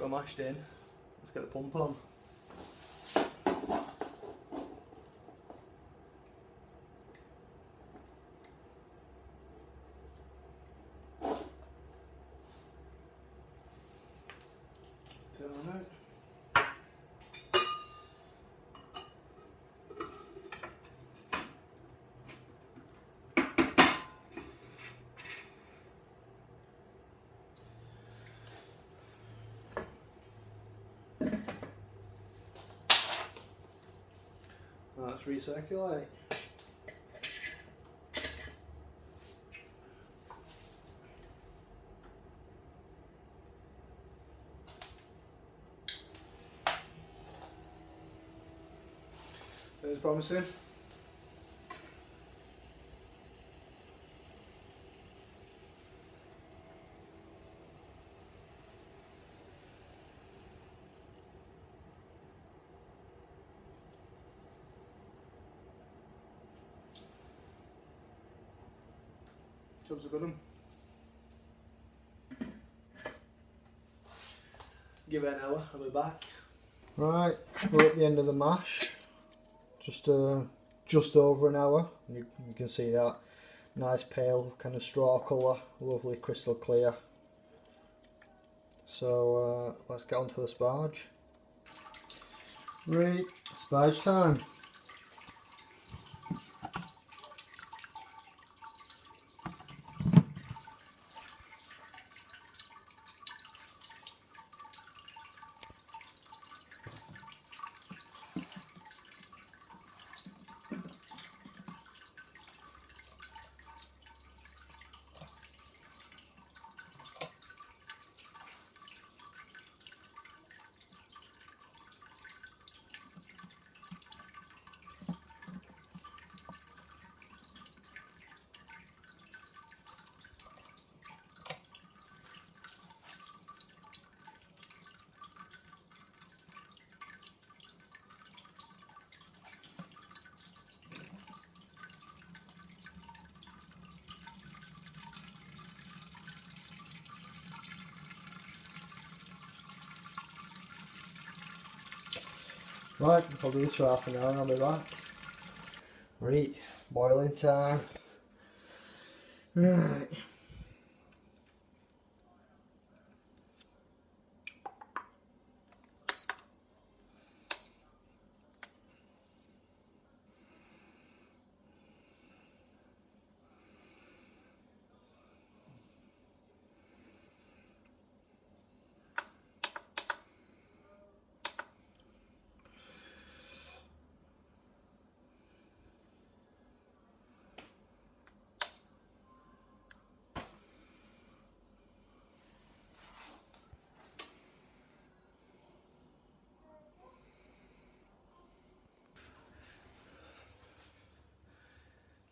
we're mashed in. Let's get the pump on. Turn on it. Let's recirculate. Sounds promising. Job's a good one. Give it an hour, I'll be back. Right, we're at the end of the mash. Just over an hour. You can see that nice pale kind of straw colour, lovely crystal clear. So let's get onto the sparge. Right, sparge time. Right, I'll do this for half an hour and I'll be back. Right, boiling time. Right.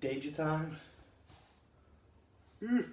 Danger time. It's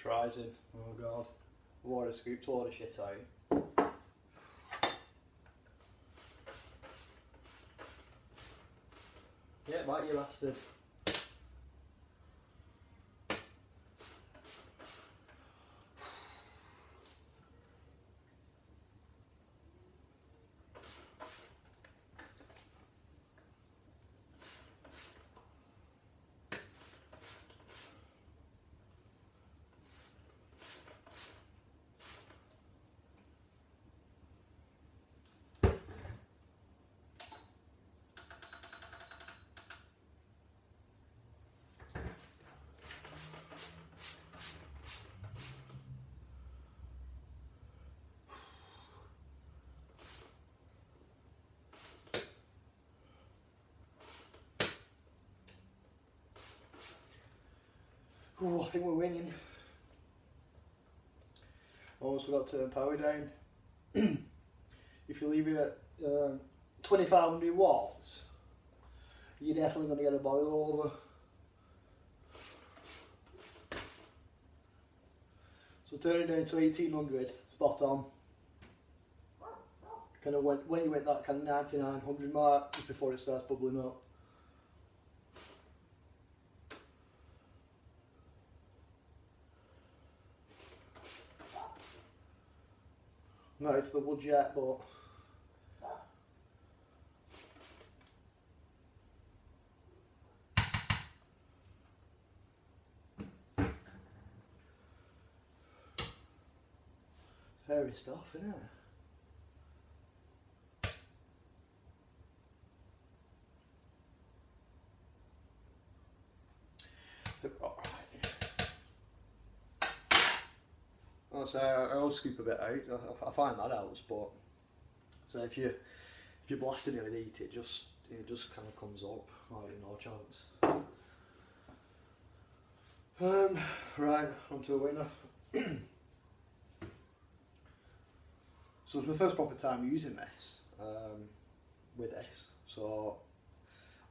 rising. Oh god. Water scooped a lot of shit out. Yeah, bite you bastard. Oh, I think we're winning. Almost forgot to turn power down. If you leave it at 2500 watts, you're definitely going to get a boil over. So turn it down to 1800, spot on. Kind of when you hit that kind of 99, 100 mark, just before it starts bubbling up. Not into the wood yet, but hairy stuff, isn't it? So I always scoop a bit out. I find that helps, but so if you're blasting it with heat, it just kind of comes up. Right, no chance. Right, onto a winner. So it's my first proper time using this with this. So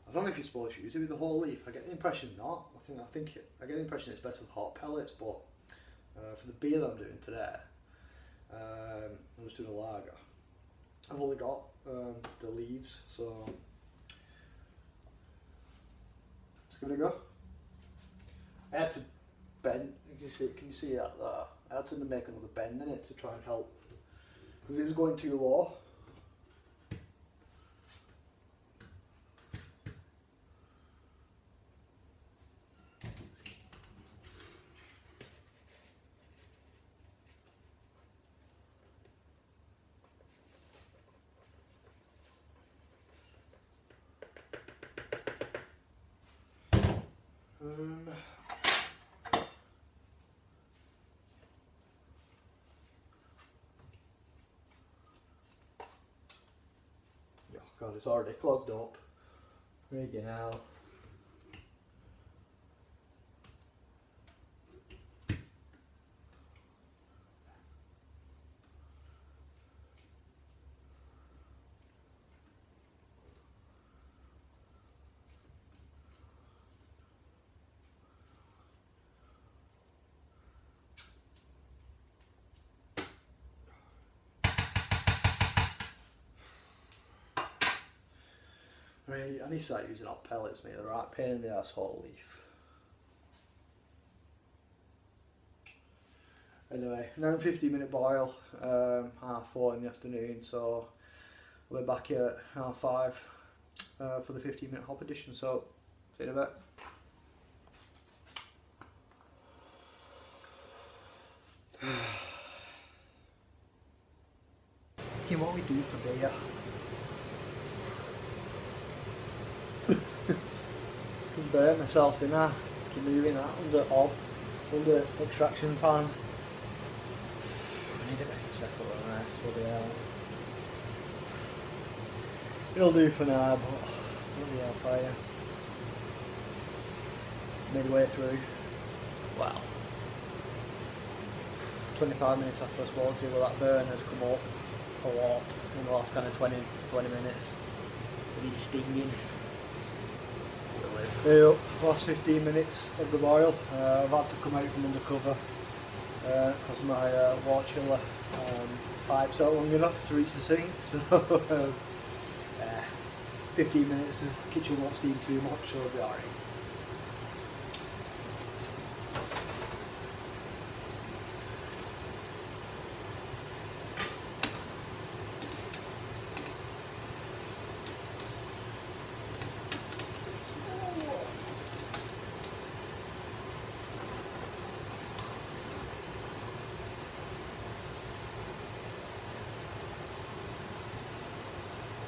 I don't know if you're supposed to use it with the whole leaf. I get the impression not. I get the impression it's better with hot pellets, but. For the beer that I'm doing today, I'm just doing a lager. I've only got the leaves, so let's give it a go. I had to bend. Can you see that there? I had to make another bend in it to try and help because it was going too low. Oh God, it's already clogged up. Rigging out. Right, I need to start using hot pellets, mate. They're right pain in the ass, hot leaf. Anyway, now 15-minute boil, 4:30 in the afternoon, so we'll be back at 5:30 for the 15-minute hop edition, so see you in a bit. Okay, what we do for beer. Burn myself, didn't I? Keep moving that under extraction fan. I need a better setup than that, bloody hell. It'll do for now, but bloody hellfire. Midway through. Wow. 25 minutes after I spoke to you, well, that burn has come up a lot in the last kind of 20 minutes. It is stinging. Last 15 minutes of the boil. I've had to come out from undercover because my water chiller pipes aren't long enough to reach the sink, so 15 minutes of kitchen won't steam too much, so it'll be alright.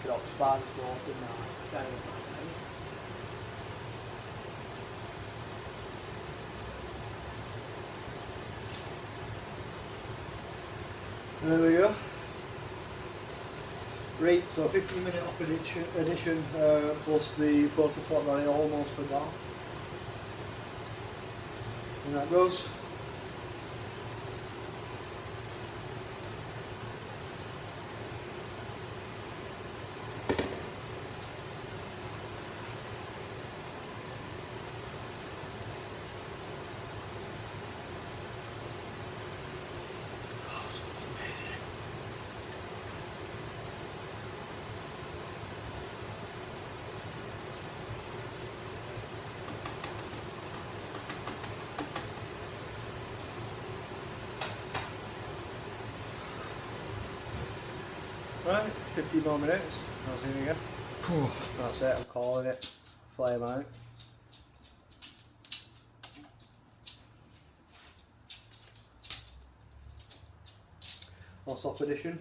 Up sparks water now. There we go. Right, so 15-minute up edition plus the porter flat that I almost forgot. And that goes. 15 more minutes. That's it again. That's it, I'm calling it. Flame out. Or soft edition.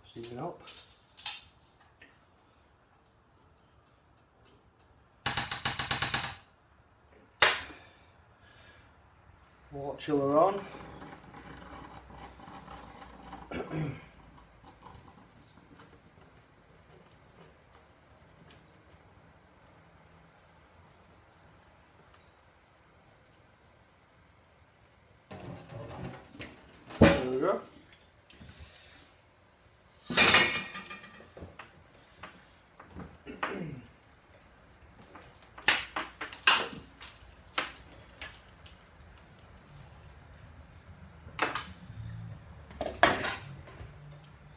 Steaming up. Water chiller on. There we go.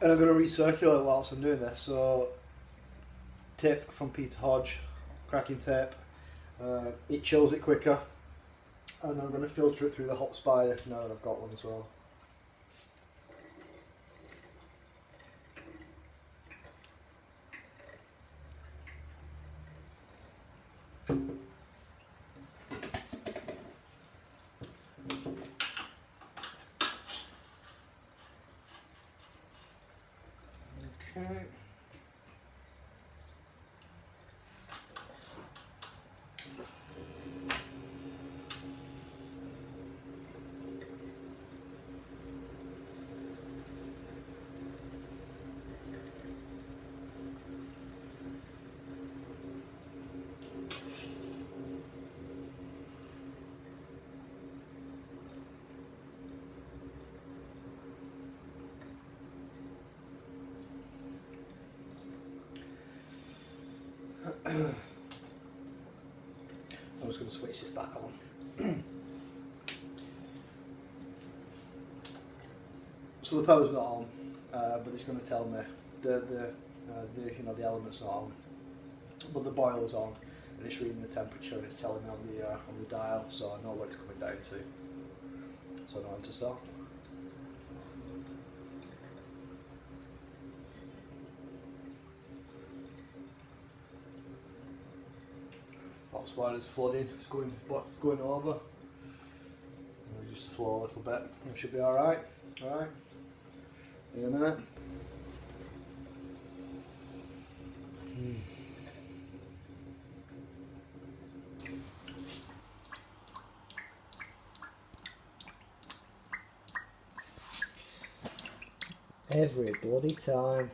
And I'm going to recirculate whilst I'm doing this, so tip from Peter Hodge, cracking tape, it chills it quicker, and I'm going to filter it through the hop spider now that I've got one as well. Okay. I'm just going to switch this back on. So the power's not on, but it's going to tell me the the element's not on, but the boiler's on, and it's reading the temperature and it's telling me on the dial, so I know what it's coming down to. So I know when to start. Hot spider's flooding, it's going over. We'll just flow a little bit. It should be alright. Alright. In a minute. Every bloody time.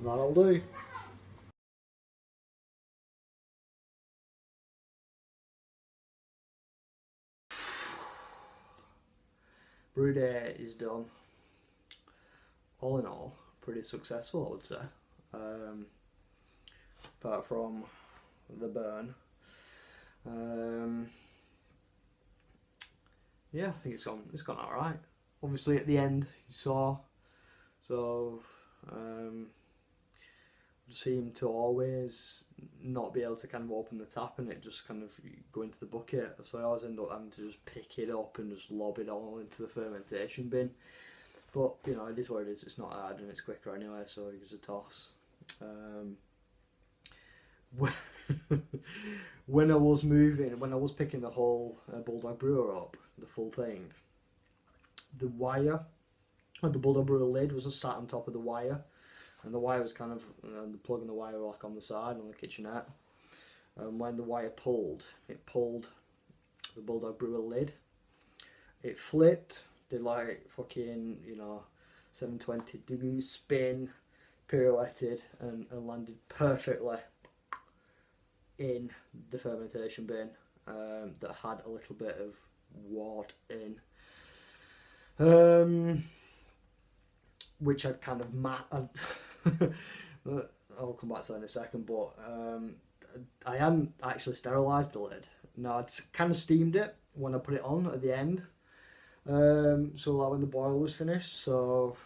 That'll do. Brew day is done. All in all, pretty successful, I would say. Apart from the burn. Yeah, I think it's gone alright. Obviously at the end you saw, so seem to always not be able to kind of open the tap and it just kind of go into the bucket, so I always end up having to just pick it up and just lob it all into the fermentation bin. But you know, it is what it is. It's not hard and it's quicker anyway, so it gives a toss. when I was picking the whole Bulldog Brewer up, the full thing, the wire, the Bulldog Brewer lid was just sat on top of the wire, and the wire was kind of, the plug and the wire were like on the side on the kitchenette. And when the wire pulled, it pulled the Bulldog Brewer lid. It flipped, did like fucking, 720-degree spin, pirouetted, and landed perfectly in the fermentation bin that had a little bit of wort in. Which I'd kind of I'll come back to that in a second, but I hadn't actually sterilised the lid. No, I'd kind of steamed it when I put it on at the end. So like when the boil was finished, so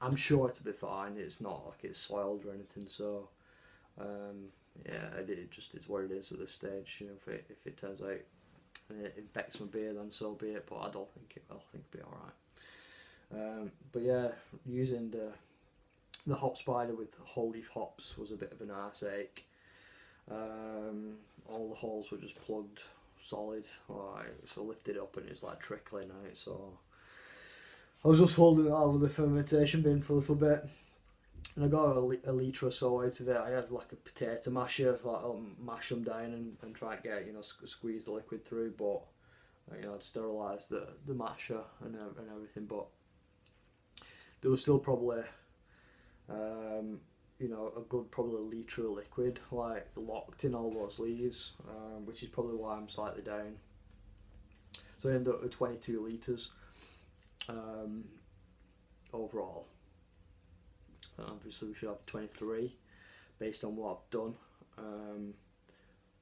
I'm sure it'll be fine. It's not like it's soiled or anything, so yeah, it just is what it is at this stage. If it turns out it infects my beer, then so be it, but I don't think it will. I think it'll be alright. But yeah, using the hop spider with whole leaf hops was a bit of an arse ache. All the holes were just plugged solid, so I lifted it up and it's like trickling out, so I was just holding it out of the fermentation bin for a little bit, and I got a litre or so out of it. I had like a potato masher, like I'll mash them down and try and get, squeeze the liquid through, but I'd sterilised the masher and everything, but there was still probably a good probably litre of liquid like locked in all those leaves, which is probably why I'm slightly down. So I ended up with 22 litres overall. Obviously we should have 23 based on what I've done,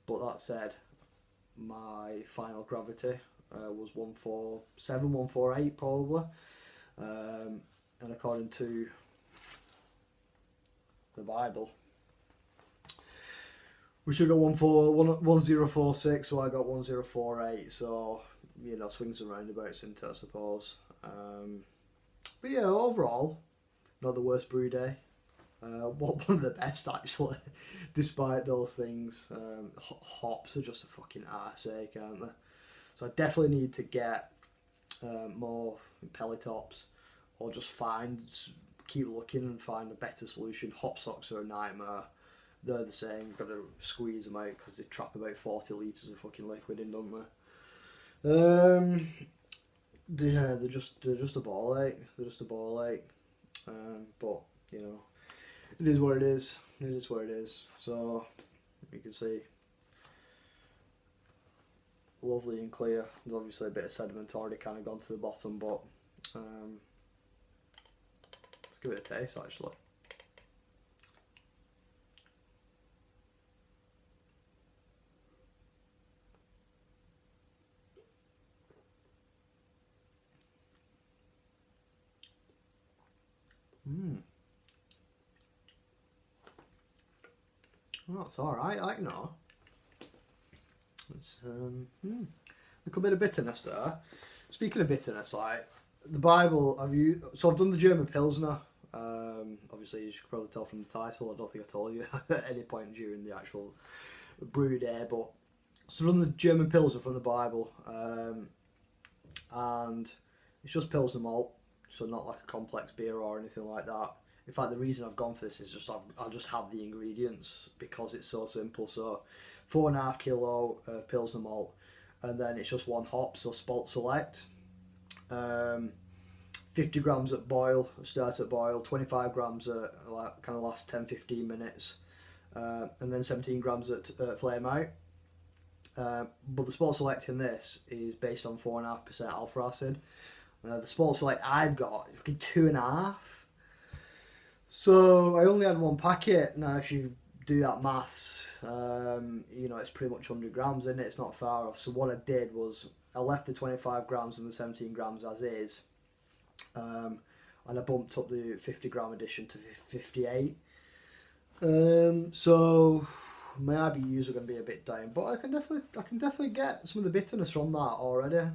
but that said, my final gravity was 147, 148 probably, and according to the Bible, we should go 1046, so I got 1048, so swings and roundabouts into it, I suppose. But yeah, overall, not the worst brew day. One of the best actually, despite those things. Hops are just a fucking arseache, aren't they? So I definitely need to get more pellet hops, or just keep looking and find a better solution. Hop socks are a nightmare. They're the same. You've got to squeeze them out because they trap about 40 litres of fucking liquid in, don't they? Yeah, they're just a ball ache. They're just a ball ache. But it is what it is. It is what it is. So you can see, lovely and clear. There's obviously a bit of sediment already kind of gone to the bottom, but let's give it a taste actually. Oh, it's alright, It's a little bit of bitterness there. Speaking of bitterness, like the Bible, I've done the German Pilsner. Obviously, you should probably tell from the title. I don't think I told you at any point during the actual brew day, but so I've done the German Pilsner from the Bible, and it's just Pilsner malt, so not like a complex beer or anything like that. In fact, the reason I've gone for this is just I'll just have the ingredients because it's so simple. So 4.5 kilo of Pilsner malt, and then it's just one hop, so Spalt Select. 50 grams at boil, start at boil, 25 grams at like kind of last 10-15 minutes, and then 17 grams at flame out. But the Spalt Select in this is based on 4.5% alpha acid. The Spalt Select I've got is fucking 2.5. So I only had one packet. Now if you do that maths, it's pretty much 100 grams in it. It's not far off. So what I did was I left the 25 grams and the 17 grams as is, and I bumped up the 50 gram addition to 58. So my IBUs are going to be a bit down, but I can definitely get some of the bitterness from that already.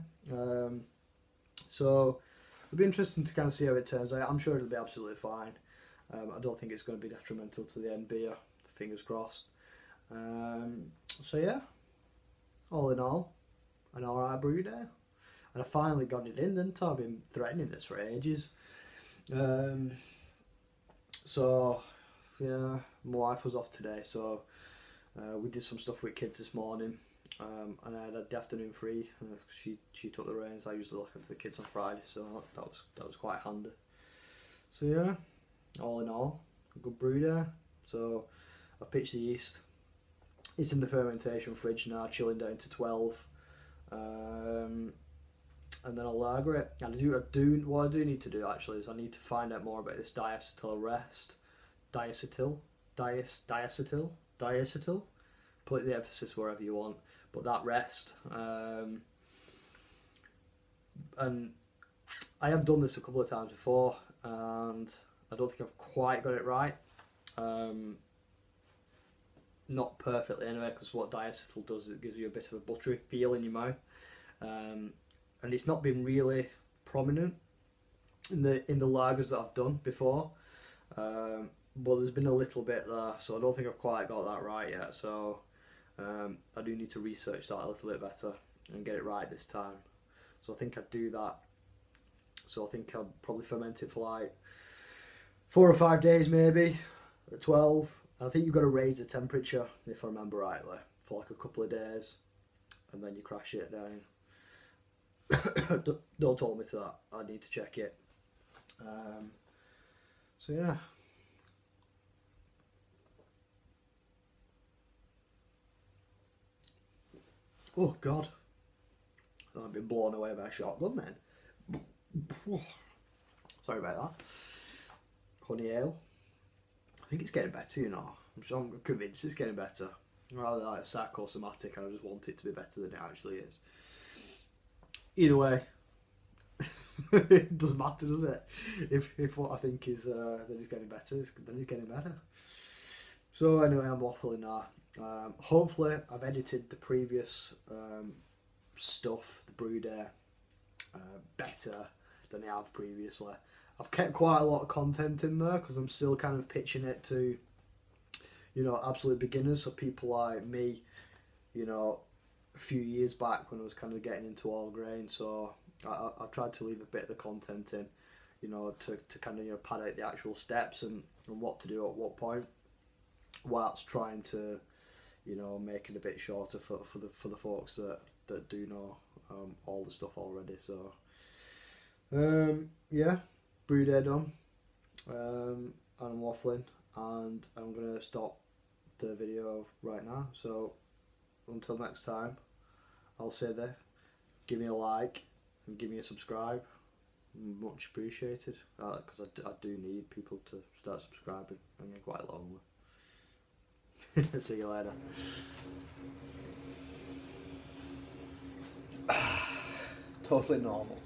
So it'll be interesting to kind of see how it turns out. I'm sure it'll be absolutely fine. I don't think it's going to be detrimental to the end beer, fingers crossed. So yeah, all in all, an alright brew day. And I finally got it in, didn't I? I've been threatening this for ages. So yeah, my wife was off today, so we did some stuff with kids this morning, and I had the afternoon free. She took the reins. I usually look after the kids on Friday, so that was quite handy. So yeah, all in all, a good brew day. So I've pitched the yeast. It's in the fermentation fridge now, chilling down to 12. And then I'll lager it. And what I do need to do actually is I need to find out more about this diacetyl rest. Diacetyl. Put the emphasis wherever you want. But that rest. And I have done this a couple of times before, and I don't think I've quite got it right. Not perfectly anyway, because what diacetyl does is it gives you a bit of a buttery feel in your mouth. And it's not been really prominent in the lagers that I've done before, but there's been a little bit there, so I don't think I've quite got that right yet. So I do need to research that a little bit better and get it right this time. So I think I'd do that. So I think I'll probably ferment it for like 4 or 5 days, maybe at 12. And I think you've got to raise the temperature, if I remember rightly, for like a couple of days, and then you crash it down. Don't hold me to that. I need to check it. So yeah. Oh God, I've been blown away by a shotgun then. Sorry about that. Honey ale. I think it's getting better, you know. I'm convinced it's getting better. Rather like psychosomatic, and I just want it to be better than it actually is. Either way, it doesn't matter, does it? If what I think is that it's getting better, then it's getting better. So anyway, I'm waffling now. Hopefully, I've edited the previous stuff, the brew day, better than I have previously. I've kept quite a lot of content in there because I'm still kind of pitching it to, you know, absolute beginners, so people like me, you know, a few years back when I was kind of getting into all grain. So I've tried to leave a bit of the content in, you know, to kind of, you know, pad out the actual steps and what to do at what point, whilst trying to, you know, make it a bit shorter for the folks that do know all the stuff already. So yeah, brew day done, and I'm waffling, and I'm gonna stop the video right now. So until next time, I'll say that, give me a like and give me a subscribe, much appreciated, because I do need people to start subscribing. I'm getting quite lonely. See you later. Totally normal.